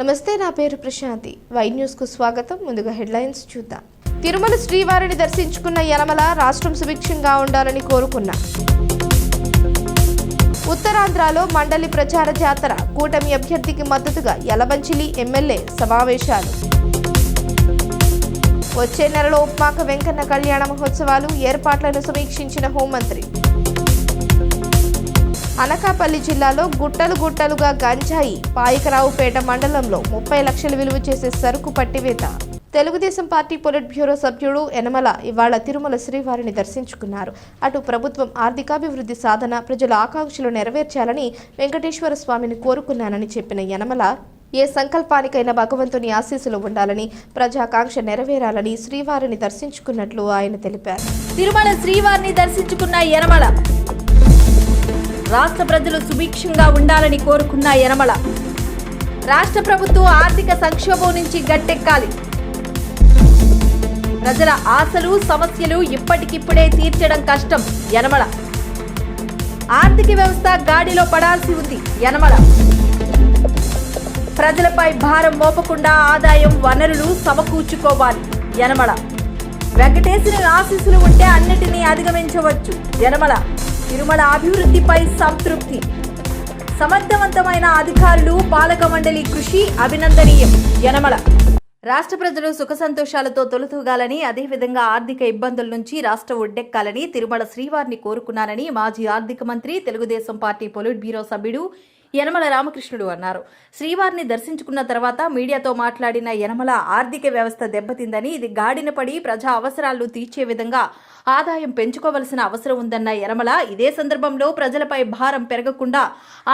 నమస్తే, నా పేరు ప్రశాంతి. వై న్యూస్ కు స్వాగతం. ముందుగా హెడ్లైన్స్ చూద్దాం. తిరుమల శ్రీవారిని దర్శించుకున్న యనమల రాష్ట్రం సుభిక్షంగా ఉండాలని కోరుకున్నా. ఉత్తరాంధ్రలో మండలి ప్రచార జాతర, కూటమి అభ్యర్థికి మద్దతుగా యలబంచిలి ఎమ్మెల్యే సమావేశాలు. వచ్చే నెలలో ఉప్మాక వెంకన్న కళ్యాణ మహోత్సవాలు ఏర్పాట్లను సమీక్షించిన హోంమంత్రి. అనకాపల్లి జిల్లాలో గుట్టలుగా గంజాయి, పాయకరావుపేట మండలంలో 30 లక్షలు విలువ చేసే సరుకు పట్టివేత. తెలుగుదేశం పార్టీ పొలిట్ బ్యూరో సభ్యుడు యనమల ఇవాళ తిరుమల శ్రీవారిని దర్శించుకున్నారు. అటు ప్రభుత్వం ఆర్థికాభివృద్ధి సాధన, ప్రజల ఆకాంక్షలు నెరవేర్చాలని వెంకటేశ్వర స్వామిని కోరుకున్నానని చెప్పిన యనమల, ఏ సంకల్పానికైనా భగవంతుని ఆశీస్సులు ఉండాలని, ప్రజాకాంక్ష నెరవేరాలని శ్రీవారిని దర్శించుకున్నట్లు ఆయన తెలిపారు. తిరుమల శ్రీవారిని దర్శించుకున్న యనమల రాష్ట్ర ప్రజలు సుభిక్షంగా ఉండాలని కోరుకున్న యనమల, రాష్ట్ర ప్రభుత్వం ఆర్థిక సంక్షోభం నుంచి గట్టెక్కాలి, ప్రజల ఆశలు సమస్యలు ఇప్పటికిప్పుడే తీర్చడం కష్టం యనమల, ఆర్థిక వ్యవస్థ గాడిలో పడాల్సి ఉంది యనమల, ప్రజలపై భారం మోపకుండా ఆదాయం వనరులు సమకూర్చుకోవాలి యనమల, వెంకటేశ్వరుని ఆశీస్సులు ఉంటే అన్నిటినీ అధిగమించవచ్చు యనమల, తిరుమల అభివృద్ధిపై సంతృప్తి, సమర్థవంతమైన అధికారులు పాలక మండలి కృషి అభినందనీయం యనమల. రాష్ట్ర ప్రజలు సుఖ సంతోషాలతో తొలతూగాలని, అదేవిధంగా ఆర్థిక ఇబ్బందుల నుంచి రాష్ట్రం ఒడ్డెక్కాలని తిరుమల శ్రీవారిని కోరుకున్నానని మాజీ ఆర్థిక మంత్రి, తెలుగుదేశం పార్టీ పొలిట్ బ్యూరో సభ్యుడు యనమల రామకృష్ణుడు అన్నారు. శ్రీవారిని దర్శించుకున్న తర్వాత మీడియాతో మాట్లాడిన యనమల, ఆర్థిక వ్యవస్థ దెబ్బతిందని, ఇది గాడిన పడి ప్రజా అవసరాలను తీర్చే విధంగా ఆదాయం పెంచుకోవలసిన అవసరం ఉందన్న యనమల, ఇదే సందర్భంలో ప్రజలపై భారం పెరగకుండా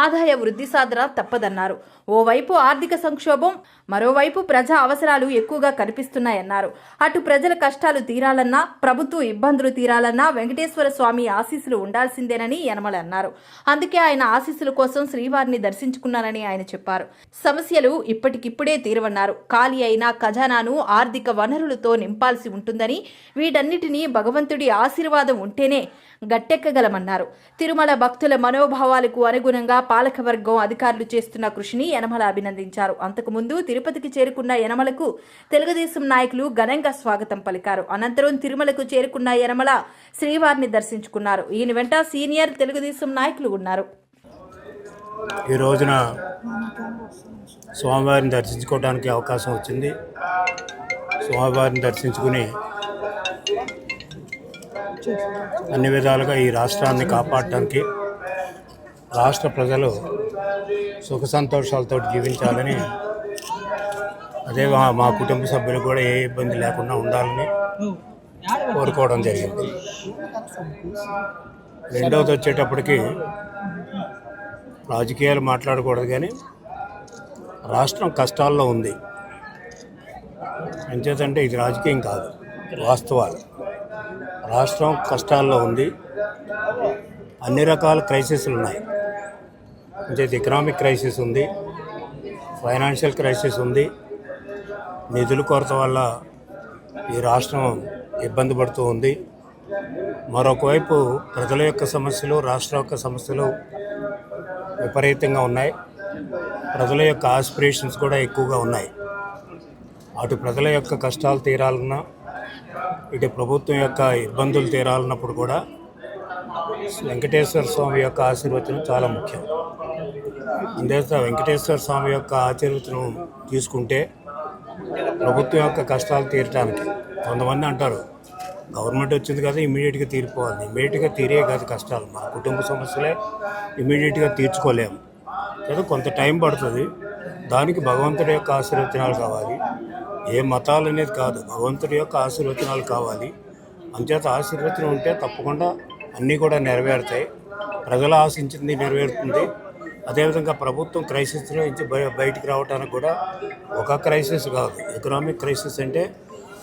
ఆదాయ వృద్ధి సాధన తప్పదన్నారు. ఓవైపు ఆర్థిక సంక్షోభం, మరోవైపు ప్రజా అవసరాలు ఎక్కువగా కనిపిస్తున్నాయన్నారు. అటు ప్రజల కష్టాలు తీరాలన్నా, ప్రభుత్వ ఇబ్బందులు తీరాలన్నా వెంకటేశ్వర స్వామి ఆశీస్సులు ఉండాల్సిందేనని యనమల అన్నారు. అందుకే ఆయన ఆశీస్సుల కోసం శ్రీవారిని దర్శించుకున్నారని ఆయన చెప్పారు. సమస్యలు ఇప్పటికిప్పుడే తీరవన్నారు. ఖాళీ అయిన ఖజానాను ఆర్థిక వనరులతో నింపాల్సి ఉంటుందని, వీటన్నిటినీ భగవంతుడి ఆశీర్వాదం ఉంటేనే గట్టెక్కగలమన్నారు. తిరుమల భక్తుల మనోభావాలకు అనుగుణంగా పాలకవర్గం అధికారులు చేస్తున్న కృషిని యనమల అభినందించారు. అంతకుముందు తిరుపతికి చేరుకున్న యనమలకు తెలుగుదేశం నాయకులు ఘనంగా స్వాగతం పలికారు. అనంతరం తిరుమలకు చేరుకున్న యనమల శ్రీవారిని దర్శించుకున్నారు. ఈయన వెంట సీనియర్ తెలుగుదేశం నాయకులు ఉన్నారు. ఈ రోజున స్వామివారిని దర్శించుకోవడానికి అవకాశం వచ్చింది. స్వామివారిని దర్శించుకుని అన్ని విధాలుగా ఈ రాష్ట్రాన్ని కాపాడటానికి, రాష్ట్ర ప్రజలు సుఖ సంతోషాలతో జీవించాలని, అదే మా కుటుంబ సభ్యులు కూడా ఏ ఇబ్బంది లేకుండా ఉండాలని కోరుకోవడం జరిగింది. రెండవది వచ్చేటప్పటికి రాజకీయాలు మాట్లాడకూడదు, కానీ రాష్ట్రం కష్టాల్లో ఉంది. ఎంచేతంటే ఇది రాజకీయం కాదు, వాస్తవాలు. రాష్ట్రం కష్టాల్లో ఉంది. అన్ని రకాల క్రైసిస్లు ఉన్నాయి. అంటే ఎకనామిక్ క్రైసిస్ ఉంది, ఫైనాన్షియల్ క్రైసిస్ ఉంది, నిధుల కొరత వల్ల ఈ రాష్ట్రం ఇబ్బంది పడుతూ ఉంది. మరొక వైపు ప్రజల యొక్క సమస్యలు, రాష్ట్ర యొక్క సమస్యలు విపరీతంగా ఉన్నాయి. ప్రజల యొక్క ఆస్పిరేషన్స్ కూడా ఎక్కువగా ఉన్నాయి. అటు ప్రజల యొక్క కష్టాలు తీరాలన్నా, ఇటు ప్రభుత్వం యొక్క ఇబ్బందులు తీరాలన్నప్పుడు కూడా వెంకటేశ్వర స్వామి యొక్క ఆశీర్వచనం చాలా ముఖ్యం. అందుచేత వెంకటేశ్వర స్వామి యొక్క ఆశీర్వచనం తీసుకుంటే ప్రభుత్వం యొక్క కష్టాలు తీరటానికి, కొంతమంది అంటారు గవర్నమెంట్ వచ్చింది కదా ఇమీడియట్గా తీరిపోవాలి. ఇమీడియట్గా తీరే కాదు కష్టాలు. మన కుటుంబ సమస్యలే ఇమీడియట్గా తీర్చుకోలేము కదా, కొంత టైం పడుతుంది. దానికి భగవంతుడి యొక్క ఆశీర్వచనాలు కావాలి. ఏ మతాలు అనేది కాదు, భగవంతుడి యొక్క ఆశీర్వచనాలు కావాలి. అంచేత ఆశీర్వచనం ఉంటే తప్పకుండా అన్నీ కూడా నెరవేరుతాయి. ప్రజలు ఆశించింది నెరవేరుతుంది. అదేవిధంగా ప్రభుత్వం క్రైసిస్లో నుంచి బయటికి రావడానికి కూడా ఒక క్రైసిస్ కాదు, ఎకనామిక్ క్రైసిస్ అంటే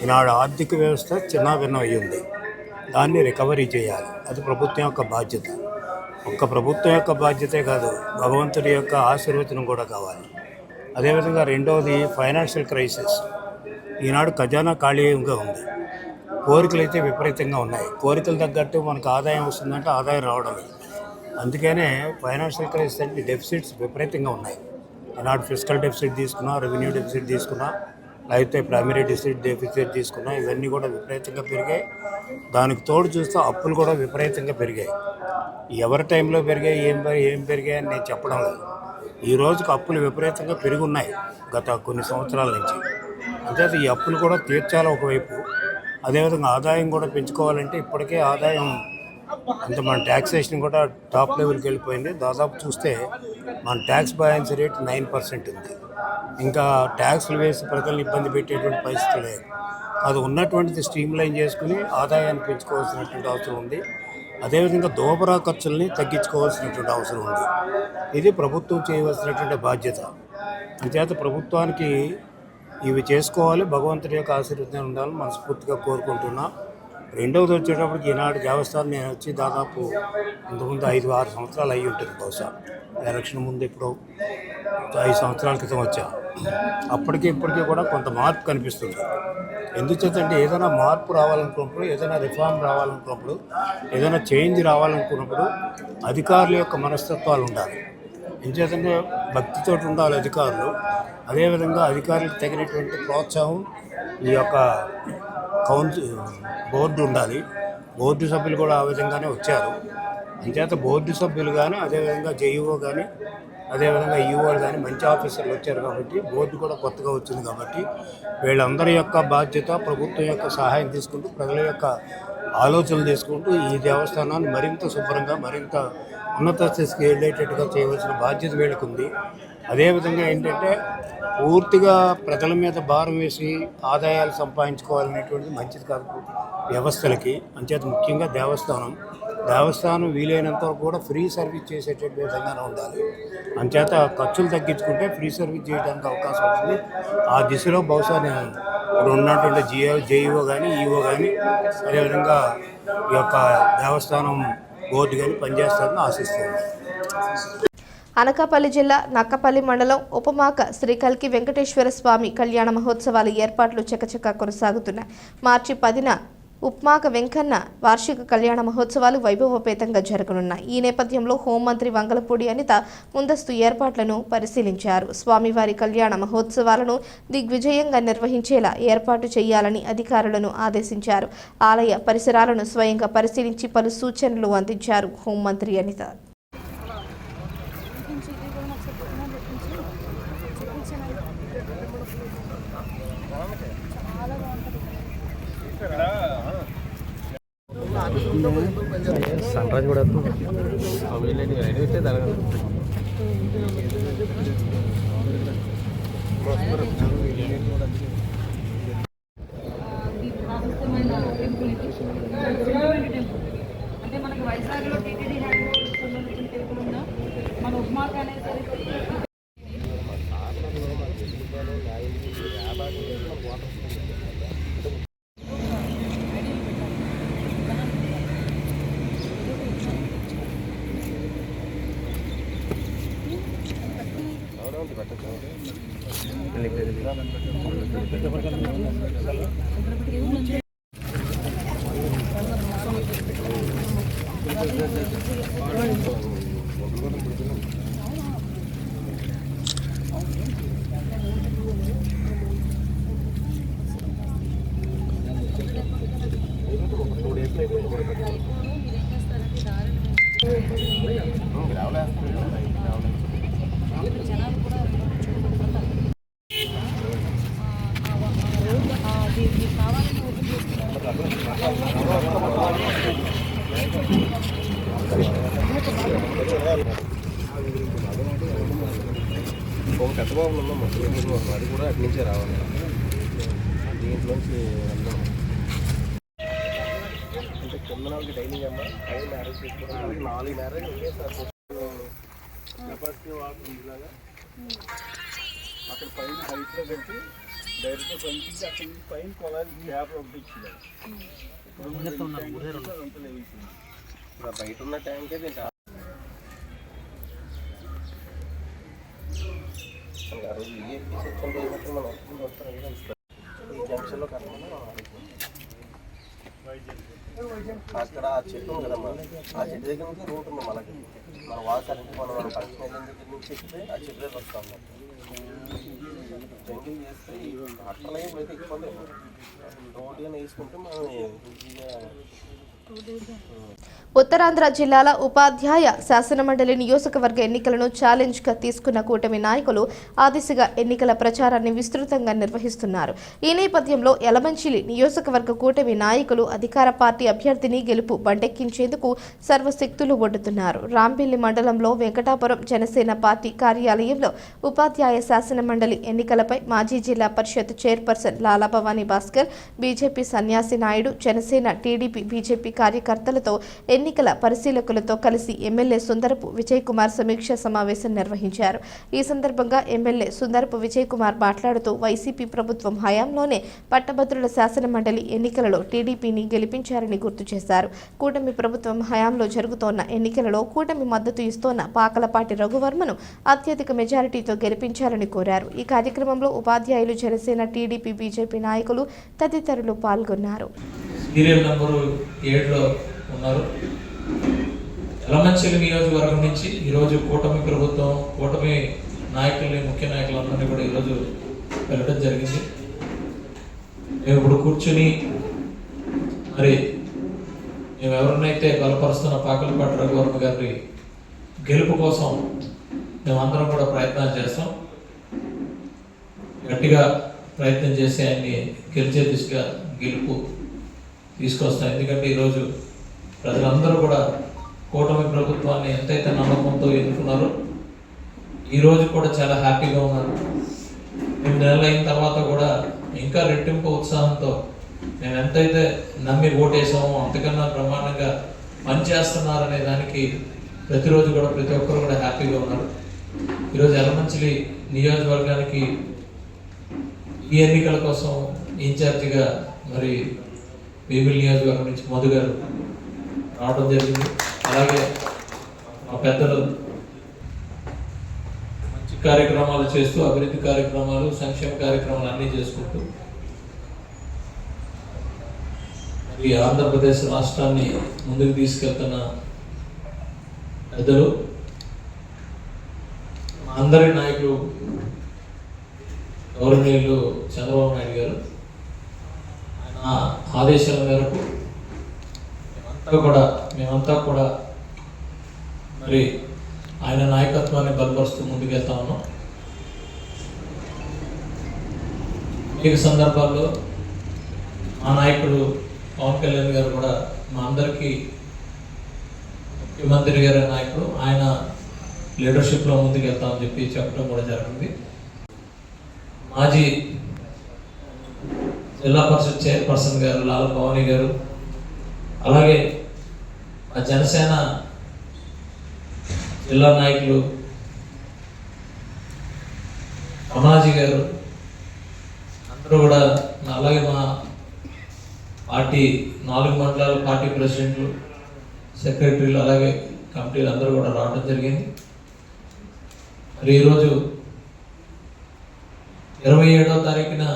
ఈనాడు ఆర్థిక వ్యవస్థ చిన్నాభిన్నం అయ్యింది. దాన్ని రికవరీ చేయాలి. అది ప్రభుత్వం యొక్క బాధ్యత. ఒక్క ప్రభుత్వం యొక్క బాధ్యతే కాదు, భగవంతుడి యొక్క ఆశీర్వచనం కూడా కావాలి. అదేవిధంగా రెండవది ఫైనాన్షియల్ క్రైసిస్. ఈనాడు ఖజానా ఖాళీగా ఉంది. కోరికలు అయితే విపరీతంగా ఉన్నాయి. కోరికలు తగ్గట్టు మనకు ఆదాయం వస్తుందంటే ఆదాయం రావడం. అందుకనే ఫైనాన్షియల్ క్రైసిస్ అంటే డెఫిసిట్స్ విపరీతంగా ఉన్నాయి. ఈనాడు ఫిజికల్ డెఫిసిట్ తీసుకున్నా, రెవెన్యూ డెఫిసిట్ తీసుకున్నా, అయితే ప్రైమరీ డెఫిసిట్ తీసుకున్నా, ఇవన్నీ కూడా విపరీతంగా పెరిగాయి. దానికి తోడు చూస్తే అప్పులు కూడా విపరీతంగా పెరిగాయి. ఎవరి టైంలో పెరిగాయి, ఏం పెరిగాయి అని నేను చెప్పడం లేదు. ఈ రోజుకి అప్పులు విపరీతంగా పెరిగి ఉన్నాయి గత కొన్ని సంవత్సరాల నుంచి. అంటే ఈ అప్పులు కూడా తీర్చాలి ఒకవైపు, అదేవిధంగా ఆదాయం కూడా పెంచుకోవాలంటే ఇప్పటికే ఆదాయం అంటే మన ట్యాక్సేషన్ కూడా టాప్ లెవెల్కి వెళ్ళిపోయింది. దాదాపు చూస్తే మన ట్యాక్స్ బయాన్సీ రేట్ 9% ఉంది. ఇంకా ట్యాక్స్లు వేసి ప్రజలను ఇబ్బంది పెట్టేటువంటి పరిస్థితి లేదు. అది ఉన్నటువంటిది స్ట్రీమ్లైన్ చేసుకుని ఆదాయాన్ని పెంచుకోవాల్సినటువంటి అవసరం ఉంది. అదేవిధంగా దోబరా ఖర్చుల్ని తగ్గించుకోవాల్సినటువంటి అవసరం ఉంది. ఇది ప్రభుత్వం చేయవలసినటువంటి బాధ్యత. అంచేత ప్రభుత్వానికి ఇవి చేసుకోవాలి, భగవంతుడి యొక్క ఆశీర్వాదం ఉండాలని మనస్ఫూర్తిగా కోరుకుంటున్నా. రెండవది వచ్చేటప్పటికి ఈనాడు దేవస్థానం నేను వచ్చి దాదాపు ఇంతకుముందు 5-6 సంవత్సరాలు అయ్యి ఉంటుంది. బహుశా ఎలక్షన్ ముందు ఇప్పుడు 5 సంవత్సరాల క్రితం వచ్చా. అప్పటికి ఇప్పటికీ కూడా కొంత మార్పు కనిపిస్తుంది. ఎందుచేతంటే ఏదైనా మార్పు రావాలనుకున్నప్పుడు, ఏదైనా రిఫార్మ్ రావాలనుకున్నప్పుడు, ఏదైనా చేంజ్ రావాలనుకున్నప్పుడు అధికారుల యొక్క మనస్తత్వాలు ఉండాలి. ఎందుచేతంటే భక్తితో ఉండాలి అధికారులు. అదేవిధంగా అధికారులకు తగినటువంటి ప్రోత్సాహం ఈ యొక్క బోర్డు ఉండాలి. బోర్డు సభ్యులు కూడా ఆ విధంగానే వచ్చారు. అంచేత బోర్డు సభ్యులు కానీ, అదేవిధంగా జేఈఓ కానీ, అదేవిధంగా ఈఓలు కానీ మంచి ఆఫీసర్లు వచ్చారు కాబట్టి, బోర్డు కూడా కొత్తగా వచ్చింది కాబట్టి వీళ్ళందరి యొక్క బాధ్యత ప్రభుత్వం యొక్క సహాయం తీసుకుంటూ, ప్రజల యొక్క ఆలోచనలు తీసుకుంటూ ఈ దేవస్థానాన్ని మరింత శుభ్రంగా, మరింత ఉన్నత స్థితికి వెళ్ళేటట్టుగా చేయవలసిన బాధ్యత వీళ్ళకు ఉంది. అదేవిధంగా ఏంటంటే పూర్తిగా ప్రజల మీద భారం వేసి ఆదాయాలు సంపాదించుకోవాలనేటువంటిది మంచిది కాదు వ్యవస్థలకి. అంచేత ముఖ్యంగా దేవస్థానం వీలైనంత వరకు కూడా ఫ్రీ సర్వీస్ చేసేటువంటి విధంగానే ఉండాలి. అంచేత ఖర్చులు తగ్గించుకుంటే ఫ్రీ సర్వీస్ చేయడానికి అవకాశం ఉంటుంది. ఆ దిశలో బహుశా నేను ఇప్పుడు ఉన్నటువంటి జేఈఓ కానీ, ఈఓ కానీ, అదేవిధంగా ఈ యొక్క దేవస్థానం బోర్డు కానీ పనిచేస్తారని ఆశిస్తున్నాను. అనకాపల్లి జిల్లా నక్కపల్లి మండలం ఉపమాక శ్రీ కల్కి వెంకటేశ్వర స్వామి కళ్యాణ మహోత్సవాల ఏర్పాట్లు చకచకా కొనసాగుతున్నాయి. మార్చి 10న ఉప్మాక వెంకన్న వార్షిక కళ్యాణ మహోత్సవాలు వైభవోపేతంగా జరగనున్నాయి. ఈ నేపథ్యంలో హోంమంత్రి వంగలపూడి అనిత ముందస్తు ఏర్పాట్లను పరిశీలించారు. స్వామివారి కళ్యాణ మహోత్సవాలను దిగ్విజయంగా నిర్వహించేలా ఏర్పాటు చేయాలని అధికారులను ఆదేశించారు. ఆలయ పరిసరాలను స్వయంగా పరిశీలించి పలు సూచనలు అందించారు హోంమంత్రి అనిత. సన్ రైజ్ కూడా అంటే మనకి వైజాగ్లో టీటీడీ హ్యాండ్ సంబంధించిన టెంపుల్ ఉన్నా మన ఉప్మాక అనేసరికి ఒక పెద్ద బాబులు ఉన్నాం అది కూడా అటు నుంచే రావాలి. దీంట్లోంచి అంటే కింద వాళ్ళకి డైనింగ్ అమ్మ 5 మ్యారేజ్ చేసుకోవడం 4 మ్యారేజ్ ఒకేసారి కెపాసిటీ వాటర్ ఇలాగా అక్కడ పైన హైట్లో పెట్టి డైరెక్ట్గా పంపించి అక్కడ పైన కొలాలి పేపర్ పంపించింది. ఇప్పుడు బయట ఉన్న ట్యాంకే దీంట్లో ఆ రోజు ఈ సెక్షన్ మనం ఈ జంక్షన్లో అక్కడ ఆ చెట్టు ఉంది కదమ్మా, ఆ చెట్టు దగ్గర నుంచి రూట్ ఉంది మనకి. మన వాసానికి మనం ఫంక్షన్ దగ్గర నుంచి చెప్తే ఆ చెట్టు దగ్గర వస్తాం. జంగిల్ చేస్తే ఈ అట్టలయం అయితే ఇబ్బంది రోడ్డుగా వేసుకుంటే మనం ఈజీగా. ఉత్తరాంధ్ర జిల్లాల ఉపాధ్యాయ శాసనమండలి నియోజకవర్గ ఎన్నికలను ఛాలెంజ్గా తీసుకున్న కూటమి నాయకులు ఆ దిశగా ఎన్నికల ప్రచారాన్ని విస్తృతంగా నిర్వహిస్తున్నారు. ఈ నేపథ్యంలో యలమంచిలి నియోజకవర్గ కూటమి నాయకులు అధికార పార్టీ అభ్యర్థిని గెలుపు బండెక్కించేందుకు సర్వశక్తులు ఒడ్డుతున్నారు. రాంబిల్లి మండలంలో వెంకటాపురం జనసేన పార్టీ కార్యాలయంలో ఉపాధ్యాయ శాసనమండలి ఎన్నికలపై మాజీ జిల్లా పరిషత్ చైర్పర్సన్ లాలాభవానీ భాస్కర్, బీజేపీ సన్యాసి నాయుడు, జనసేన, టీడీపీ, బీజేపీ కార్యకర్తలతో ఎన్నికల పరిశీలకులతో కలిసి ఎమ్మెల్యే సుందరపు విజయ్ కుమార్ సమీక్ష సమావేశం నిర్వహించారు. ఈ సందర్భంగా ఎమ్మెల్యే సుందరపు విజయ్ కుమార్ మాట్లాడుతూ వైసీపీ ప్రభుత్వం హయాంలోనే పట్టభద్రుల శాసనమండలి ఎన్నికలలో టీడీపీని గెలిపించారని గుర్తు చేశారు. కూటమి ప్రభుత్వం హయాంలో జరుగుతోన్న ఎన్నికలలో కూటమి మద్దతు ఇస్తోన్న పాకలపాటి రఘువర్మను అత్యధిక మెజారిటీతో గెలిపించాలని కోరారు. ఈ కార్యక్రమంలో ఉపాధ్యాయులు, జనసేన, టీడీపీ, బీజేపీ నాయకులు తదితరులు పాల్గొన్నారు. సీరియల్ నంబరు 7లో ఉన్నారు. యలమంచిలి నియోజకవర్గం నుంచి ఈరోజు కూటమి ప్రభుత్వం, కూటమి నాయకుల్ని, ముఖ్య నాయకులందరినీ కూడా ఈరోజు వెళ్ళడం జరిగింది. మేము ఇప్పుడు కూర్చుని మరి మేము ఎవరినైతే బలపరుస్తున్న పాకలపాటి రఘువర్మ గారి గెలుపు కోసం మేమందరం కూడా ప్రయత్నాలు చేస్తాం. గట్టిగా ప్రయత్నం చేసి ఆయన్ని గెలిచే దిశగా గెలుపు తీసుకొస్తాం. ఎందుకంటే ఈరోజు ప్రజలందరూ కూడా కూటమి ప్రభుత్వాన్ని ఎంతైతే నమ్మకంతో ఎన్నుకున్నారో ఈరోజు కూడా చాలా హ్యాపీగా ఉన్నారు. 8 నెలలు అయిన తర్వాత కూడా ఇంకా రెట్టింపు ఉత్సాహంతో మేము ఎంతైతే నమ్మి ఓటేసామో అంతకన్నా బ్రహ్మాండంగా పనిచేస్తున్నారనే దానికి ప్రతిరోజు కూడా ప్రతి ఒక్కరు కూడా హ్యాపీగా ఉన్నారు. ఈరోజు యలమంచిలి నియోజకవర్గానికి ఈ ఎన్నికల కోసం ఇన్ఛార్జిగా మరి భీమిలి నియోజకవర్గం నుంచి మధు గారు రావడం జరిగింది. అలాగే మా పెద్దలు మంచి కార్యక్రమాలు చేస్తూ, అభివృద్ధి కార్యక్రమాలు, సంక్షేమ కార్యక్రమాలు అన్నీ చేసుకుంటూ మరి ఆంధ్రప్రదేశ్ రాష్ట్రాన్ని ముందుకు తీసుకెళ్తున్న పెద్దలు, అందరి నాయకులు గౌరవనీయులు చంద్రబాబు నాయుడు గారు, ఆయన ఆదేశాల మేరకు మేమంతా కూడా మరి ఆయన నాయకత్వాన్ని బలపరుస్తూ ముందుకెళ్తా ఉన్నాం. అనేక సందర్భాల్లో మా నాయకుడు పవన్ కళ్యాణ్ గారు కూడా మా అందరికీ ముఖ్యమంత్రి గారి నాయకుడు, ఆయన లీడర్షిప్లో ముందుకెళ్తామని చెప్పి చెప్పడం కూడా జరిగింది. మాజీ జిల్లా పరిషత్ చైర్పర్సన్ గారు లాలాభవానీ గారు, అలాగే మా జనసేన జిల్లా నాయకులు రమణాజీ గారు అందరూ కూడా, అలాగే మా పార్టీ 4 మండలాల పార్టీ ప్రెసిడెంట్లు, సెక్రటరీలు, అలాగే కమిటీలు అందరూ కూడా రావడం జరిగింది. మరి ఈరోజు 27వ తారీఖున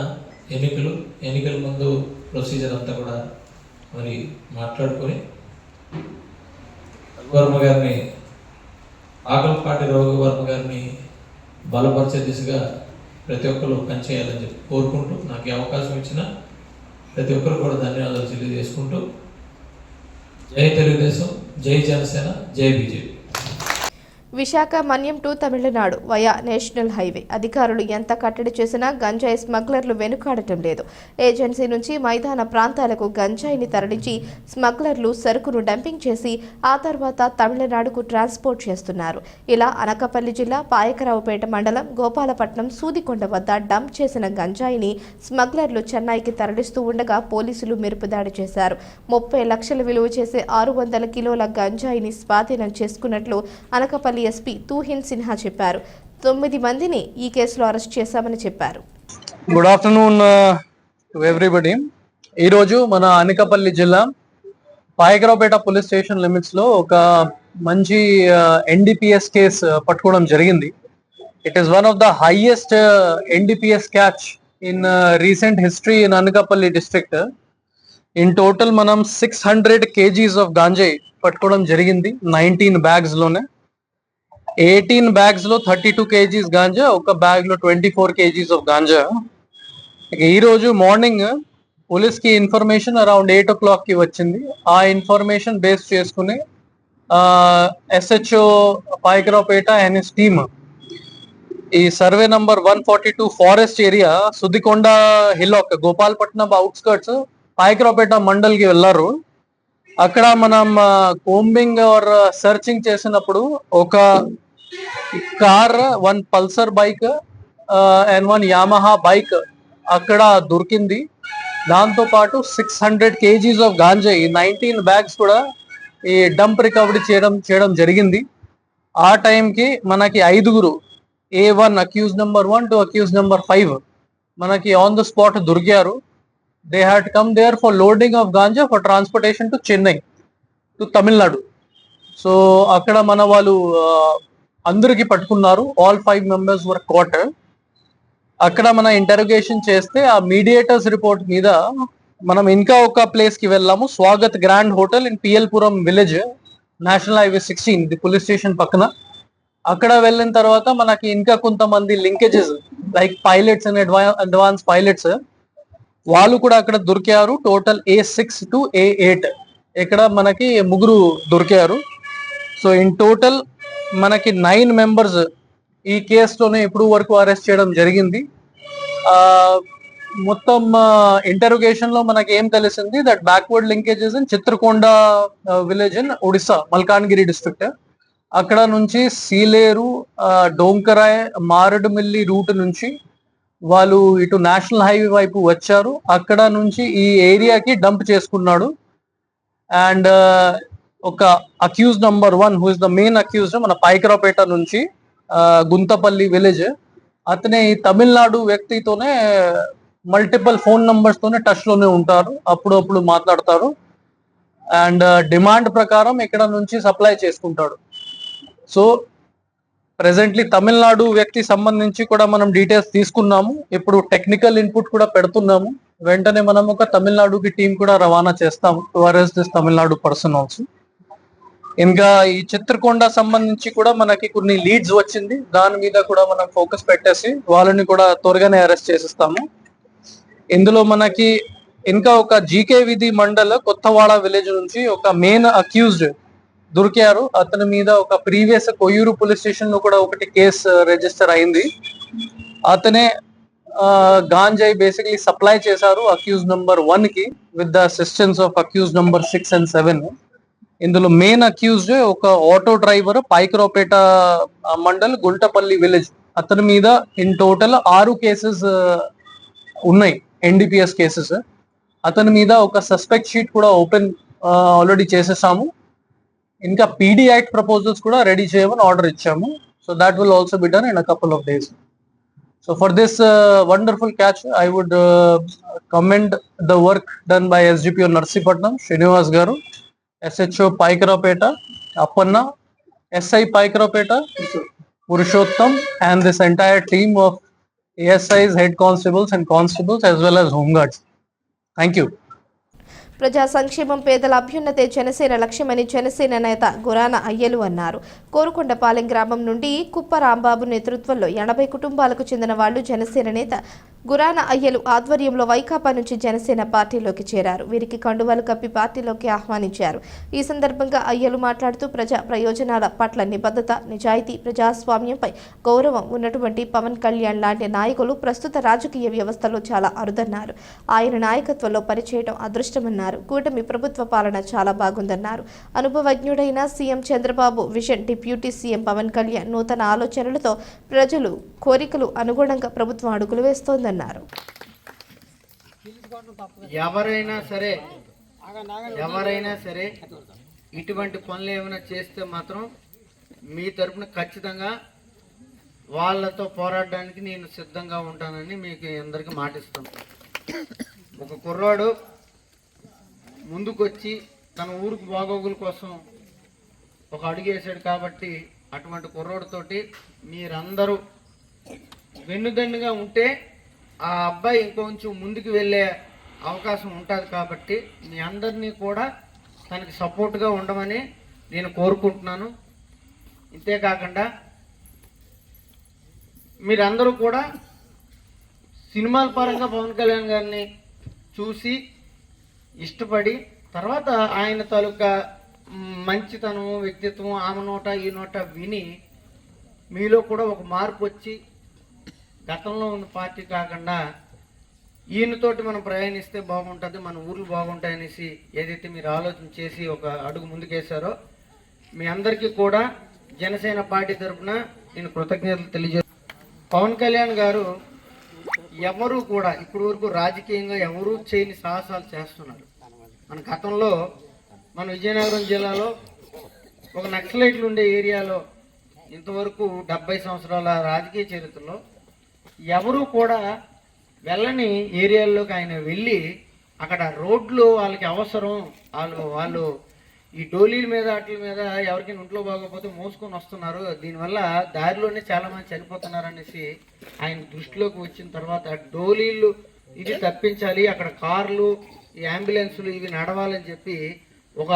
ఎన్నికల ముందు ప్రొసీజర్ అంతా కూడా మరి మాట్లాడుకొని రఘువర్మ గారిని, పాకలపాటి రఘువర్మ గారిని బలపరిచే దిశగా ప్రతి ఒక్కరు పనిచేయాలని చెప్పి కోరుకుంటూ, నాకు ఈ అవకాశం ఇచ్చిన ప్రతి ఒక్కరు కూడా ధన్యవాదాలు తెలియజేసుకుంటూ, జై తెలుగుదేశం, జై జనసేన, జై BJP. Visakha Manyam to Tamil Nadu via national highway అధికారులు ఎంత కట్టడి చేసినా గంజాయి స్మగ్లర్లు వెనుకాడటం లేదు. ఏజెన్సీ నుంచి మైదాన ప్రాంతాలకు గంజాయిని తరలించి స్మగ్లర్లు సరుకును డంపింగ్ చేసి ఆ తర్వాత తమిళనాడుకు ట్రాన్స్పోర్ట్ చేస్తున్నారు. ఇలా అనకాపల్లి జిల్లా పాయకరావుపేట మండలం గోపాలపట్నం సూదికొండ వద్ద డంప్ చేసిన గంజాయిని స్మగ్లర్లు చెన్నైకి తరలిస్తూ ఉండగా పోలీసులు మెరుపుదాడి చేశారు. 30 లక్షల విలువ చేసే 600 కిలోల గంజాయిని స్వాధీనం చేసుకున్నట్లు అనకాపల్లి ఎస్పీ తూహిన్ సిన్హా చెప్పారు. 9 మందిని ఈ కేసులో అరెస్ట్ చేశామని చెప్పారు. Good afternoon to everybody. ఈరోజు మన అనకాపల్లి జిల్లా పాయకరావుపేట పోలీస్ స్టేషన్ లిమిట్స్ లో ఒక మంచి ఎన్డీపీఎస్ కేసు పట్టుకోవడం జరిగింది. It is one of the highest NDPS catch in recent history in Anakapalli district. In total మనం 600 kgs ఆఫ్ గాంజాయి పట్టుకోవడం జరిగింది 19 bags లోనే. 18 bags లో 32 kgs గాంజా, ఒక బ్యాగ్ లో 24 kgs ఆఫ్ గాంజా. ఈ రోజు మార్నింగ్ పోలీస్ కి ఇన్ఫర్మేషన్ అరౌండ్ 8 o'clock కి వచ్చింది. ఆ ఇన్ఫర్మేషన్ బేస్ చేసుకుని SHO Payakaraopeta and his team ఈ survey number 142 forest area Sudikonda hillock Gopalapatnam outskirts Payakaraopeta mandal కి వెళ్ళారు. అక్కడ మనం కోంబింగ్ ఆర్ సర్చింగ్ చేసినప్పుడు ఒక car, 1 Pulsar bike and 1 Yamaha bike అక్కడ దొరికింది. దాంతో పాటు 600 kgs ఆఫ్ గాంజా, 19 bags కూడా ఈ డంప్ రికవరీ చేయడం జరిగింది. ఆ టైంకి మనకి 5 A1 accused number 1 to accused number 5 మనకి ఆన్ ద స్పాట్ దొరికారు. They had come there for loading of ganja for transportation to Chennai to Tamil Nadu. So అక్కడ మన వాళ్ళు అందరికి పట్టుకున్నారు. All 5 members were caught. అక్కడ మన ఇంటరోగేషన్ చేస్తే ఆ మీడియేటర్స్ రిపోర్ట్ మీద మనం ఇంకా ఒక ప్లేస్ కి వెళ్ళాము, Swagat grand hotel in PLPuram village, national highway 16 the police station పక్కన. అక్కడ వెళ్ళిన తర్వాత మనకి ఇంకా కొంతమంది linkages like pilots and advance pilots వాళ్ళు కూడా అక్కడ దొరికారు. టోటల్ A6 to A8 ఇక్కడ మనకి 3 దొరికారు. సో ఇన్ టోటల్ మనకి 9 members ఈ కేసులోనే ఇప్పుడు వరకు అరెస్ట్ చేయడం జరిగింది. మొత్తం ఇంటరోగేషన్ లో మనకి ఏం తెలిసింది that backward linkages in Chitrakonda village in Odisha, Malkangiri district. అక్కడ నుంచి సీలేరు, డోంకరాయ్, మారడుమిల్లి రూట్ నుంచి వాళ్ళు ఇటు నేషనల్ హైవే వైపు వచ్చారు. అక్కడ నుంచి ఈ ఏరియాకి డంప్ చేసుకున్నాడు. అండ్ ఒక accused number 1 who is the main accused మన పాయకరావుపేట నుంచి గుంతపల్లి విలేజ్, అతనే ఈ తమిళనాడు వ్యక్తితోనే మల్టిపుల్ ఫోన్ నంబర్స్ తోనే టచ్ లోనే ఉంటారు, అప్పుడప్పుడు మాట్లాడతారు. అండ్ డిమాండ్ ప్రకారం ఇక్కడ నుంచి సప్లై చేసుకుంటాడు. సో ప్రెసెంట్లీ తమిళనాడు వ్యక్తి సంబంధించి కూడా మనం డీటెయిల్స్ తీసుకున్నాము. ఇప్పుడు టెక్నికల్ ఇన్పుట్ కూడా పెడుతున్నాము. వెంటనే మనం ఒక తమిళనాడుకి టీం కూడా రవాణా చేస్తాము to arrest this Tamil Nadu person also. ఇంకా ఈ చిత్రకొండ సంబంధించి కూడా మనకి కొన్ని లీడ్స్ వచ్చింది, దాని మీద కూడా మనం ఫోకస్ పెట్టేసి వాళ్ళని కూడా త్వరగానే అరెస్ట్ చేసిస్తాము. ఇందులో మనకి ఇంకా ఒక జీకే విధి మండల్ కొత్తవాడ విలేజ్ నుంచి ఒక మెయిన్ అక్యూజ్డ్ దొరికారు. అతని మీద ఒక ప్రీవియస్ కొయ్యూరు పోలీస్ స్టేషన్ లో కూడా ఒకటి కేసు రిజిస్టర్ అయింది. అతనే గాంజాయి బేసిక్లీ సప్లై చేశారు అక్యూజ్ నెంబర్ 1 కి with the assistance of accused number 6 and 7. ఇందులో మెయిన్ అక్యూజ్డ్ ఒక auto driver, Payakaraopeta mandal Guntapalli village. అతని మీద ఇన్ టోటల్ 6 కేసెస్ ఉన్నాయి, NDPS కేసెస్. అతని మీద ఒక సస్పెక్ట్ షీట్ కూడా ఓపెన్ ఆల్రెడీ చేసేసాము. ఇంకా PD యాక్ట్ ప్రపోజల్స్ కూడా రెడీ చేయమని ఆర్డర్ ఇచ్చాము. So that will also be done in a couple of days. So for this wonderful catch, I would commend the work done by SGPO Narsipatnam, Srinivas Garu, SHO Paikaravpeta, Appanna, SI Paikaravpeta, Purushottam, and this entire team of ASIs, head constables and constables as well as home guards. Thank you. ప్రజా సంక్షేమం, పేదల అభ్యున్నతే జనసేన లక్ష్యమని జనసేన నేత గురాన అయ్యలు అన్నారు. కోరుకొండపాలెం గ్రామం నుండి కుప్ప రాంబాబు నేతృత్వంలో 80 కుటుంబాలకు చెందిన వాళ్లు జనసేన నేత గురాన అయ్యలు ఆధ్వర్యంలో వైకాపా నుంచి జనసేన పార్టీలోకి చేరారు. వీరికి కండువాలు కప్పి పార్టీలోకి ఆహ్వానించారు. ఈ సందర్భంగా అయ్యలు మాట్లాడుతూ ప్రజా ప్రయోజనాల పట్ల నిబద్ధత, నిజాయితీ, ప్రజాస్వామ్యంపై గౌరవం ఉన్నటువంటి పవన్ కళ్యాణ్ లాంటి నాయకులు ప్రస్తుత రాజకీయ వ్యవస్థలో చాలా అరుదన్నారు. ఆయన నాయకత్వంలో పనిచేయడం అదృష్టమన్నారు. కూటమి ప్రభుత్వ పాలన చాలా బాగుందన్నారు. అనుభవజ్ఞుడైన CM Chandrababu vision, deputy CM Pawan Kalyan నూతన ఆలోచనలతో ప్రజలు కోరికలు అనుగుణంగా ప్రభుత్వం అడుగులు వేస్తోందన్నారు. ఎవరైనా సరే ఇటువంటి పనులు ఏమైనా చేస్తే మాత్రం మీ తరపున ఖచ్చితంగా వాళ్ళతో పోరాడడానికి నేను సిద్ధంగా ఉంటానని మీకు అందరికీ మాటిస్తాను. ఒక కుర్రాడు ముందుకొచ్చి తన ఊరికి బాగోగుల కోసం ఒక అడుగు వేసాడు కాబట్టి అటువంటి కుర్రాడితోటి మీరందరూ వెన్నుదన్నుగా ఉంటే ఆ అబ్బాయి ఇంకొంచెం ముందుకు వెళ్ళే అవకాశం ఉంటుంది. కాబట్టి మీ అందరినీ కూడా తనకి సపోర్ట్గా ఉండమని నేను కోరుకుంటున్నాను. ఇంతేకాకుండా మీరందరూ కూడా సినిమాల పరంగా పవన్ కళ్యాణ్ గారిని చూసి ఇష్టపడి తర్వాత ఆయన తాలూకా మంచితనం, వ్యక్తిత్వం, ఆమె నోట ఈ నోట విని మీలో కూడా ఒక మార్పు వచ్చి గతంలో ఉన్న పార్టీ కాకుండా ఈయనతోటి మనం ప్రయాణిస్తే బాగుంటుంది, మన ఊర్లు బాగుంటాయనేసి ఏదైతే మీరు ఆలోచన చేసి ఒక అడుగు ముందుకేశారో మీ అందరికీ కూడా జనసేన పార్టీ తరఫున నేను కృతజ్ఞతలు తెలియజేస్తాను. పవన్ కళ్యాణ్ గారు ఎవరు కూడా ఇప్పటి వరకు రాజకీయంగా ఎవరూ చేయని సాహసాలు చేస్తున్నారు. మన గతంలో మన విజయనగరం జిల్లాలో ఒక నక్సలైట్లు ఉండే ఏరియాలో ఇంతవరకు 70 సంవత్సరాల రాజకీయ చరిత్రలో ఎవరు కూడా వెళ్ళని ఏరియాల్లోకి ఆయన వెళ్ళి అక్కడ రోడ్లు వాళ్ళకి అవసరం, వాళ్ళు ఈ డోలీల మీద వాటి మీద ఎవరికైనా ఒంట్లో బాగోకపోతే మోసుకొని వస్తున్నారు, దీనివల్ల దారిలోనే చాలామంది చనిపోతున్నారు అనేసి ఆయన దృష్టిలోకి వచ్చిన తర్వాత డోలీలు ఇది తప్పించాలి, అక్కడ కార్లు, ఈ అంబులెన్సులు ఇవి నడవాలని చెప్పి ఒక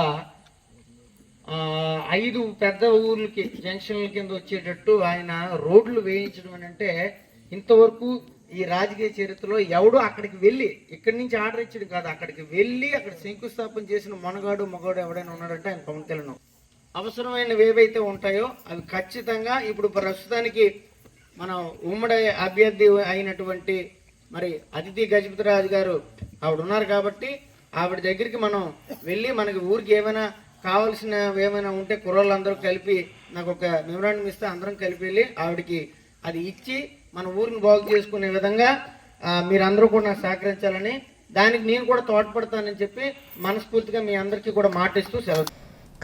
5 పెద్ద ఊర్లకి జంక్షన్ల కింద వచ్చేటట్టు ఆయన రోడ్లు వేయించడం అని అంటే ఇంతవరకు ఈ రాజకీయ చరిత్రలో ఎవడు అక్కడికి వెళ్ళి ఇక్కడి నుంచి ఆర్డర్ ఇచ్చాడు కాదు, అక్కడికి వెళ్ళి అక్కడ శంకుస్థాపన చేసిన మగవాడు ఎవడైనా ఉన్నాడంటే ఆయన పవన్ కళ్యాణ్. అవసరమైనవి ఏవైతే ఉంటాయో అవి ఖచ్చితంగా ఇప్పుడు ప్రస్తుతానికి మన ఉమ్మడి అభ్యర్థి అయినటువంటి మరి అదితి గజపతిరాజు గారు ఆవిడ ఉన్నారు కాబట్టి ఆవిడ దగ్గరికి మనం వెళ్ళి మనకి ఊరికి ఏమైనా కావాల్సిన ఏమైనా ఉంటే కుర్రోళ్ళందరూ కలిపి నాకు ఒక మెమరాండం ఇస్తే అందరం కలిపి వెళ్ళి ఆవిడకి అది ఇచ్చి మన ఊరిని బాగు చేసుకునే విధంగా మీరందరూ కూడా నాకు సహకరించాలని, దానికి నేను కూడా తోడ్పడతానని చెప్పి మనస్ఫూర్తిగా మీ అందరికీ కూడా మాటిస్తూ సెలవు.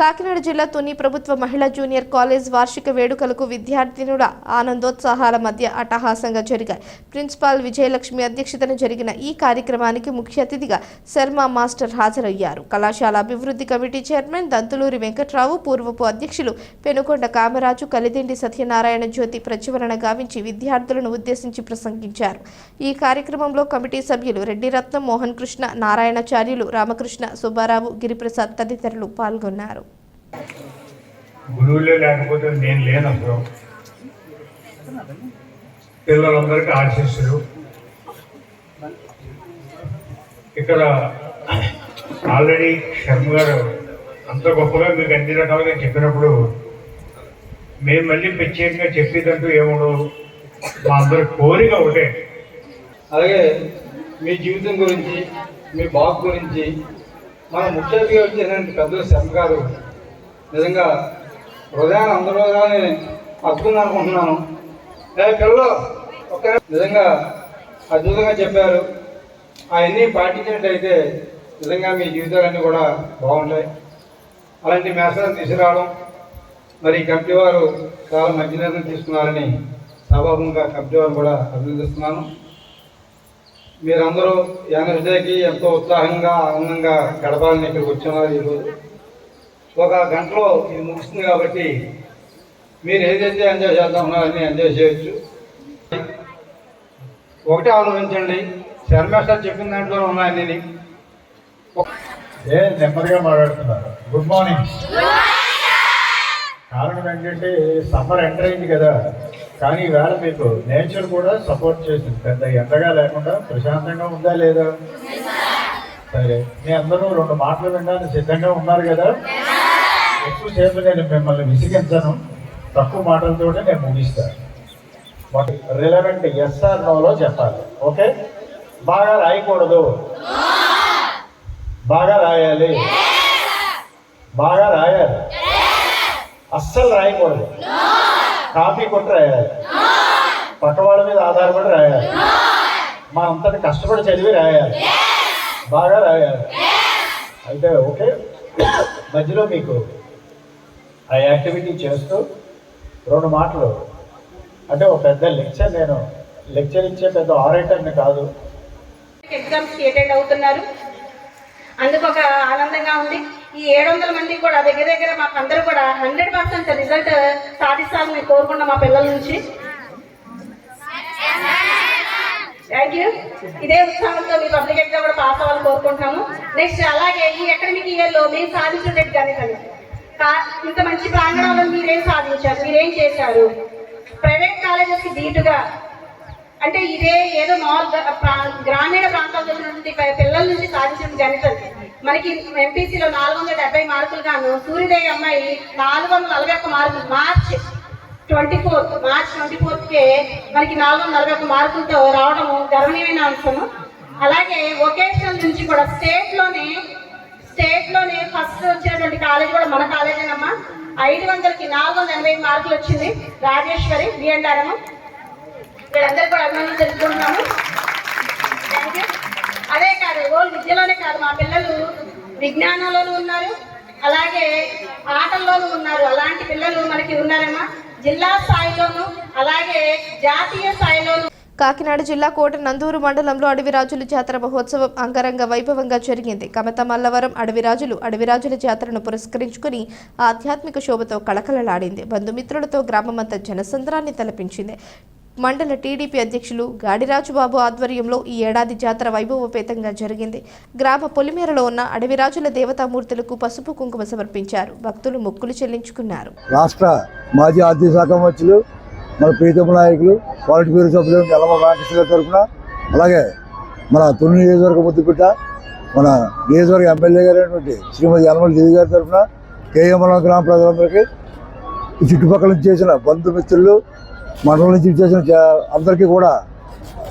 కాకినాడ జిల్లా తుని ప్రభుత్వ మహిళా జూనియర్ కాలేజ్ వార్షిక వేడుకలకు విద్యార్థినుల ఆనందోత్సాహాల మధ్య అట్టహాసంగా జరిగాయి. ప్రిన్సిపాల్ విజయలక్ష్మి అధ్యక్షతన జరిగిన ఈ కార్యక్రమానికి ముఖ్య అతిథిగా శర్మ మాస్టర్ హాజరయ్యారు. కళాశాల అభివృద్ధి కమిటీ చైర్మన్ దంతులూరి వెంకట్రావు, పూర్వపు అధ్యక్షులు పెనుకొండ కామరాజు, కలిదిండి సత్యనారాయణ జ్యోతి ప్రచురణ గావించి విద్యార్థులను ఉద్దేశించి ప్రసంగించారు. ఈ కార్యక్రమంలో కమిటీ సభ్యులు రెడ్డి రత్నం, మోహన్ కృష్ణ, నారాయణాచార్యులు, రామకృష్ణ, సుబ్బారావు, గిరిప్రసాద్ తదితరులు పాల్గొన్నారు. గురువులే లేకపోతే నేను లేనప్పుడు పిల్లలందరికీ ఆశీస్సులు. ఇక్కడ ఆల్రెడీ శర్మ గారు అంత గొప్పగా మీకు అన్ని రకాలుగా చెప్పినప్పుడు మేము మళ్ళీ ప్రత్యేకంగా చెప్పేదంటూ ఏముండవు, మా అందరి కోరిక ఒకటే. అలాగే మీ జీవితం గురించి, మీ బాబు గురించి మన ముఖ్య అతిథిగా వచ్చిన పెద్దలు శర్మ గారు నిజంగా హృదయాన్ని అందరూగానే హత్తుకుంది అనుకుంటున్నాను. పిల్లలు ఒక నిజంగా అద్భుతంగా చెప్పారు. అవన్నీ పాటించినట్టయితే నిజంగా మీ జీవితాలన్నీ కూడా బాగుంటాయి. అలాంటి మెసేజ్ తీసుకురావడం మరి కమిటీ వారు చాలా మంచి నిర్ణయం తీసుకున్నారని సభాముఖంగా కమిటీ వారు కూడా అభినందిస్తున్నాను. మీరందరూ యానివర్సరీకి ఎంతో ఉత్సాహంగా ఆనందంగా గడపాలని ఇక్కడికి వచ్చున్నారు. ఈరోజు ఒక గంటలో ఇది ముగుస్తుంది కాబట్టి మీరు ఏదైతే ఎంజాయ్ చేద్దామన్నారని ఎంజాయ్ చేయొచ్చు. ఒకటే ఆలోచించండి, శర్మేశ్వర్ చెప్పిన దాంట్లో ఉన్నాయని. నెమ్మదిగా మాట్లాడుతున్నారు. Good morning. కారణం ఏంటంటే సమ్మర్ ఎంటర్ అయింది కదా, కానీ ఈవేళ మీకు నేచర్ కూడా సపోర్ట్ చేసింది. పెద్ద ఎండగా లేకుండా ప్రశాంతంగా ఉందా లేదా? సరే, మీ అందరూ 2 మాటలు వినడానికి సిద్ధంగా ఉన్నారు కదా? ఎక్కువసేపు నేను మిమ్మల్ని విసిగించను, తక్కువ మాటలతోనే నేను ముగిస్తాను. రిలవెంట్ ఎస్ ఆర్ నోలో చెప్పాలి. ఓకే, బాగా రాయకూడదు, బాగా రాయాలి, బాగా రాయాలి, అస్సలు రాయకూడదు, కాపీ కొట్టి రాయాలి, పక్క వాళ్ళ మీద ఆధారపడి రాయాలి, మా అంతటి కష్టపడి చదివి రాయాలి, బాగా రాయాలి. అయితే ఓకే, మధ్యలో మీకు ఆ యాక్టివిటీ చేస్తూ 2 మాటలు అంటే ఒక పెద్ద లెక్చర్, నేను లెక్చర్ ఇచ్చే పెద్ద ఆరేటర్ని కాదు. ఎగ్జామ్స్ అటెండ్ అవుతున్నారు, అందుకు ఒక ఆనందంగా ఉంది. ఈ 700 మంది కూడా దగ్గర మాకు అందరూ కూడా 100% రిజల్ట్ సాధిస్తామని కోరుకున్నాం మా పిల్లల నుంచి. Thank you. ఇదే ఉత్సాహంతో మీ పబ్లిక్ ఎగ్జామ్ కూడా పాస్ అవ్వాలని కోరుకుంటున్నాము. నెక్స్ట్ అలాగే ఈ అకాడమిక్ ఇయర్లో మీరు సాధించినట్టు కానీ ఇంత మంచి ప్రాంగణంలో మీరేం సాధించారు, మీరేం చేశారు, ప్రైవేట్ కాలేజెస్కి ధీటుగా, అంటే ఇదే ఏదో గ్రామీణ ప్రాంతాల్లో ఉన్నటువంటి పిల్లల నుంచి సాధించిన ఘనత మనకి ఎంపీసీలో 470 మార్కులు గాను సూర్యదేవి అమ్మాయి 441 మార్కులు మార్చ్ 24కే మనకి 441 మార్కులతో రావడం గర్వనీయమైన అంశము. అలాగే వొకేషనల్ నుంచి కూడా స్టేట్లోనే ఫస్ట్ వచ్చినటువంటి కాలేజ్ కూడా మన కాలేజేనమ్మా. 500కి 485 మార్కులు వచ్చింది రాజేశ్వరి బిఎండారము. వీళ్ళందరూ కూడా అభినందనలు తెలుసుకుంటున్నాము. Thank you. అదే కాదు, ఓన్లీ విద్యలోనే కాదు, మా పిల్లలు విజ్ఞానంలోనూ ఉన్నారు, అలాగే ఆటల్లోనూ ఉన్నారు. అలాంటి పిల్లలు మనకి ఉన్నారమ్మా. జిల్లా స్థాయిలోనూ అలాగే జాతీయ స్థాయిలోనూ. కాకినాడ జిల్లా కోట నందూరు మండలంలో అడవిరాజుల జాతర మహోత్సవం అంగరంగ వైభవంగా జరిగింది. కమత మల్లవరం అడవిరాజుల జాతరను పురస్కరించుకుని ఆధ్యాత్మిక శోభతో కళకళలాడింది. బంధుమిత్రులతో గ్రామమంతా జనసంద్రాన్ని తలపించింది. మండల టీడీపీ అధ్యక్షులు గాడిరాజుబాబు ఆధ్వర్యంలో ఈ ఏడాది జాతర వైభవోపేతంగా జరిగింది. గ్రామ పొలిమేరలో ఉన్న అడవిరాజుల దేవతామూర్తులకు పసుపు కుంకుమ సమర్పించారు. భక్తులు మొక్కులు చెల్లించుకున్నారు. రాష్ట్ర మాజీ ఆర్థిక శాఖ మంత్రులు, మన ప్రీతమ నాయకులు, పాలిట్ బ్యూరో సభ్యులు యలమ రామకృష్ణ గారి తరఫున, అలాగే మన తొలి నియోజకవర్గ ముద్దుపిట్ట మన నియోజకవర్గ ఎమ్మెల్యే గారైనటువంటి శ్రీమతి యనమల దేవి గారి తరఫున, కేఎంఎల్ గ్రామ ప్రజలందరికీ, ఈ చుట్టుపక్కల నుంచి చేసిన బంధుమిత్రులు, మండలం నుంచి చేసిన అందరికీ కూడా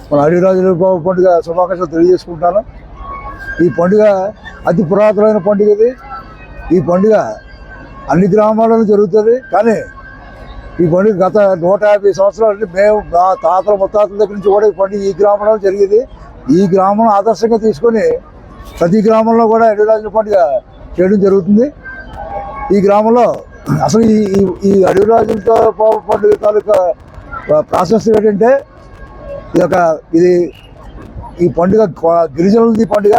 మన అడవిరాజుల పండుగ శుభాకాంక్షలు తెలియజేసుకుంటాను. ఈ పండుగ అతి పురాతనమైన పండుగ ఇది. ఈ పండుగ అన్ని గ్రామాల్లోనూ జరుగుతుంది. కానీ ఈ పండుగ గత 150 సంవత్సరాల నుంచి మేము మా తాతల ముత్తాతల దగ్గర నుంచి కూడా ఈ పండుగ ఈ గ్రామంలో జరిగేది. ఈ గ్రామం ఆదర్శంగా తీసుకొని ప్రతి గ్రామంలో కూడా అడవిరాజుల పండుగ చేయడం జరుగుతుంది. ఈ గ్రామంలో అసలు ఈ అడవిరాజులతో పండుగ తాలూకా ప్రాశస్త్యం ఏంటంటే, ఇది ఈ పండుగ గిరిజనులది పండుగ.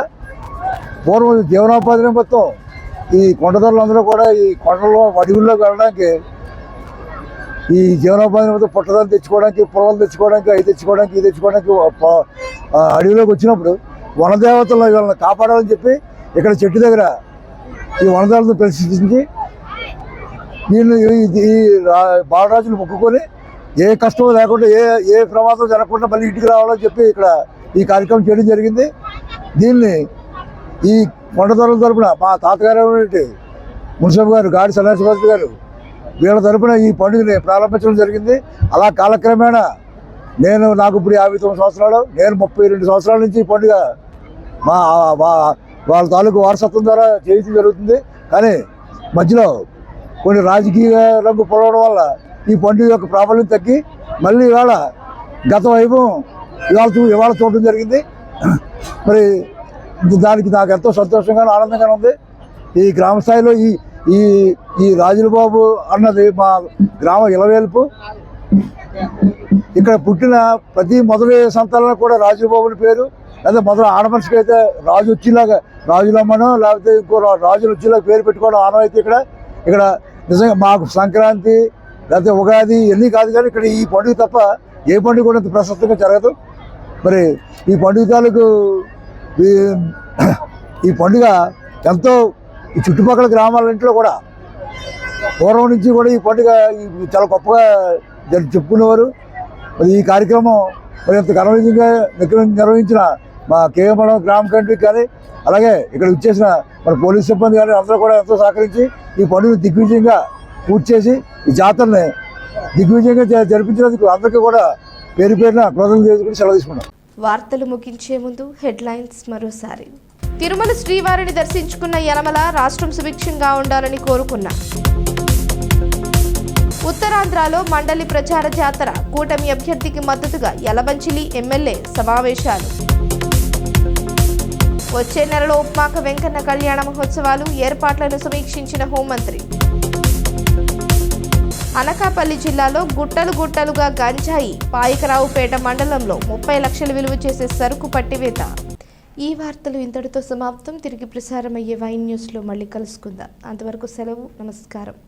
పూర్వం జీవనోపాధి మొత్తం ఈ కొండదారులందరూ కూడా ఈ కొండల్లో అడవుల్లోకి వెళ్ళడానికి, ఈ జీవనోపాధి మొత్తం పుట్టదాలు తెచ్చుకోవడానికి, పొలాలు తెచ్చుకోవడానికి, అవి తెచ్చుకోవడానికి, ఇది తెచ్చుకోవడానికి అడవిలోకి వచ్చినప్పుడు వనదేవతలు వీళ్ళని కాపాడాలని చెప్పి ఇక్కడ చెట్టు దగ్గర ఈ వనదేవతలను ప్రతిష్ఠించి వీళ్ళు ఈ బాలరాజులు మొక్కుకొని ఏ కష్టం లేకుండా ఏ ప్రమాదం జరగకుండా మళ్ళీ ఇంటికి రావాలని చెప్పి ఇక్కడ ఈ కార్యక్రమం చేయడం జరిగింది. దీన్ని ఈ కొండదొరల తరపున మా తాతగారు మున్సిపల్ గారు గాడి సన్యాసిపాత్రి గారు వీళ్ళ తరపున ఈ పండుగని ప్రారంభించడం జరిగింది. అలా కాలక్రమేణా నాకు ఇప్పుడు 59 సంవత్సరాలు, నేను 32 సంవత్సరాల నుంచి ఈ పండుగ వాళ్ళ తాలూకు వారసత్వం ద్వారా చేయడం జరుగుతుంది. కానీ మధ్యలో కొన్ని రాజకీయ రంగు పొలవడం వల్ల ఈ పండుగ యొక్క ప్రాబల్యం తగ్గి మళ్ళీ ఇవాళ గత వైభవం ఇవాళ చూడడం జరిగింది. మరి దానికి నాకు ఎంతో సంతోషంగా ఆనందంగా ఉంది. ఈ గ్రామ స్థాయిలో ఈ రాజులబాబు అన్నది మా గ్రామ ఇలవేల్పు. ఇక్కడ పుట్టిన ప్రతి మొదటి సంతానం కూడా రాజులబాబుని పేరు, లేదా మొదటి ఆడమనిషికి అయితే రాజు వచ్చేలాగా రాజులమ్మనో లేకపోతే ఇంకో రాజులు వచ్చేలాగా పేరు పెట్టుకోవడం ఆనవాయితీ. ఇక్కడ నిజంగా మాకు సంక్రాంతి లేకపోతే ఉగాది ఇవన్నీ కాదు, కానీ ఇక్కడ ఈ పండుగ తప్ప ఏ పండుగ కూడా ఇంత ప్రశస్తంగా జరగదు. మరి ఈ పండుగ తాలూకు ఈ పండుగ ఎంతో ఈ చుట్టుపక్కల గ్రామాలంట్లో కూడా పూర్వం నుంచి కూడా ఈ పండుగ చాలా గొప్పగా చెప్పుకునేవారు. మరి ఈ కార్యక్రమం మరి ఇంత ఘనవిజయంగా నిర్వహించిన మా కేఎంఎల్ గ్రామ కమిటీకి కానీ, అలాగే ఇక్కడ వచ్చేసిన మన పోలీస్ సిబ్బంది కానీ అందరూ కూడా ఎంతో సహకరించి ఈ పండుగను దిగ్విజయంగా పూర్తి చేసి ఈ జాతరని దిగ్విజయంగా జరిపించినందుకు అందరికీ కూడా పేరు పేరున కృతజ్ఞతలు చేసుకుని సెలవు తీసుకున్నాం. వార్తలు ముగించే ముందు హెడ్లైన్స్ మరోసారి. తిరుమల శ్రీవారిని దర్శించుకున్న యనమల రాష్ట్రం సుభిక్షంగా ఉండాలని కోరుకున్నా. ఉత్తరాంధ్రలో మండలి ప్రచార జాతర, కూటమి అభ్యర్థికి మద్దతుగా యలబంచిలి ఎమ్మెల్యే సమావేశాలు. వచ్చే నెలలో ఉప్మాక వెంకన్న కళ్యాణ మహోత్సవాలు, ఏర్పాట్లను సమీక్షించిన హోంమంత్రి. అనకాపల్లి జిల్లాలో గుట్టలుగా గంజాయి, పాయకరావుపేట మండలంలో 30 లక్షలు విలువ చేసే సరుకు పట్టివేత. ఈ వార్తలు ఇంతటితో సమాప్తం. తిరిగి ప్రసారమయ్యే వైన్ న్యూస్లో మళ్ళీ కలుసుకుందాం. అంతవరకు సెలవు. నమస్కారం.